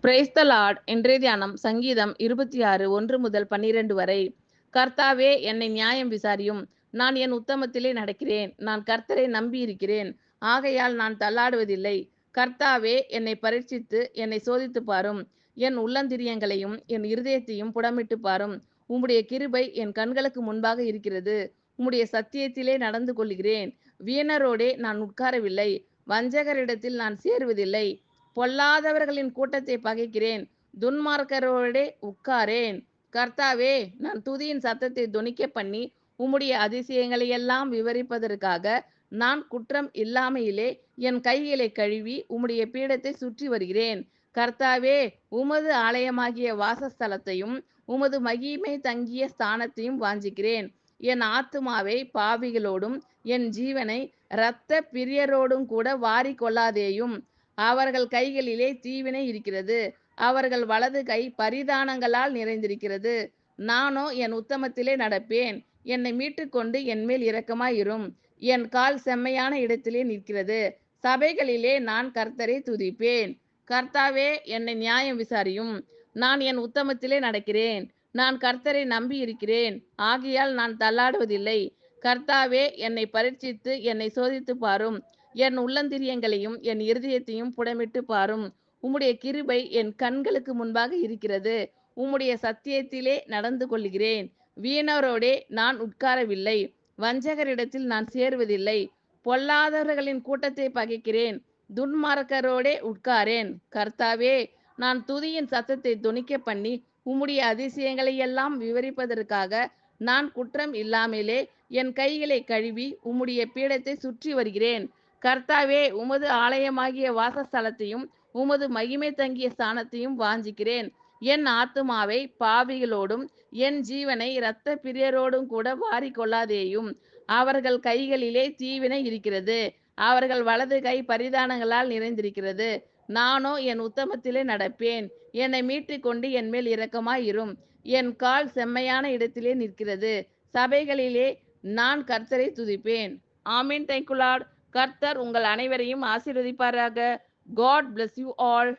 Praise the Lord. இன்றைய தியானம் சங்கீதம் 26 1 முதல் 12 வரை. கர்த்தாவே, என்னை நியாயம் விசாரியும். நான் என் உத்தமத்திலே நடக்கிறேன். நான் கர்த்தரை நம்பியிருக்கிறேன். ஆகையால் நான் தள்ளாடுவதில்லை. கர்த்தாவே, என்னை பரீட்சித்து என்னை சோதித்துப் பாரும். என் உள்ளந்திரியங்களையும் என் இருதயத்தையும் புடமிட்டு பாரும். உம்முடைய கிருபை என் கண்களுக்கு முன்பாக இருக்கிறது. உம்முடைய சத்தியத்திலே நடந்து கொள்கிறேன். வீணரோடே நான் உட்காரவில்லை. வஞ்சகரிடத்தில் நான் சேருவதில்லை. பொல்லாதவர்களின் கூட்டத்தை பகைக்கிறேன். துன்மார்க்கரோடே உட்காரேன். கர்த்தாவே, நான் துதியின் சத்தத்தை தொனிக்க பண்ணி உம்முடைய அதிசயங்களையெல்லாம் விவரிப்பதற்காக நான் குற்றம் இல்லாமையிலே என் கைகளை கழுவி உம்முடைய பீடத்தை சுற்றி வருகிறேன். கர்த்தாவே, உமது ஆலயமாகிய வாசஸ்தலத்தையும் உமது மகிமை தங்கிய ஸ்தானத்தையும் வாஞ்சிக்கிறேன். என் ஆத்துமாவை பாவிகளோடும் என் ஜீவனை இரத்த பிரியரோடும் கூட வாரிக் கொள்ளாதேயும். அவர்கள் கைகளிலே தீவினை இருக்கிறது. அவர்கள் வலது கை பரிதானங்களால் நிறைந்திருக்கிறது. நானோ என் உத்தமத்திலே நடப்பேன். என்னை மீட்டுக்கொண்டு என்மேல் இரக்கமாயிரும். என் கால் செம்மையான இடத்திலே நிற்கிறது. சபைகளிலே நான் கர்த்தரை துதிப்பேன். கர்த்தாவே, என்னை நியாயம் விசாரியும். நான் என் உத்தமத்திலே நடக்கிறேன். நான் கர்த்தரை நம்பி இருக்கிறேன். ஆகையால் நான் தள்ளாடுவதில்லை. கர்த்தாவே, என்னை பரீட்சித்து என்னை சோதித்து பாரும். என் உள்ளந்திரியங்களையும் என் இருதயத்தையும் புடமிட்டு பாரும். உம்முடைய கிருபை என் கண்களுக்கு முன்பாக இருக்கிறது. உம்முடைய சத்தியத்திலே நடந்து கொள்கிறேன். வீணரோடே நான் உட்காரவில்லை. வஞ்சகரிடத்தில் நான் சேருவதில்லை. பொல்லாதவர்களின் கூட்டத்தை பகைக்கிறேன். துன்மார்க்கரோடே உட்காரேன். கர்த்தாவே, நான் துதியின் சத்தத்தை தொனிக்க பண்ணி உம்முடைய அதிசயங்களையெல்லாம் விவரிப்பதற்காக நான் குற்றம் இல்லாமலே என் கைகளை கழுவி உம்முடைய பீடத்தை சுற்றி வருகிறேன். கர்த்தாவே, உமது ஆலயமாகிய வாசஸ்தலத்தையும் உமது மகிமை தங்கிய ஸ்தானத்தையும் வாஞ்சிக்கிறேன். என் ஆத்துமாவை பாவிகளோடும் என் ஜீவனை இரத்த பிரியரோடும் கூட வாரிக் கொள்ளாதேயும். அவர்கள் கைகளிலே தீவினை இருக்கிறது. அவர்கள் வலது கை பரிதானங்களால் நிறைந்திருக்கிறது. நானோ என் உத்தமத்திலே நடப்பேன். என்னை மீட்டுக்கொண்டு என்மேல் இரக்கமாயிரும். என் கால் செம்மையான இடத்திலே நிற்கிறது. சபைகளிலே நான் கர்த்தரை துதிப்பேன். ஆமீன். Thank you Lord. கர்த்தர் உங்கள் அனைவரையும் ஆசீர்வதிப்பாராக. God bless you all.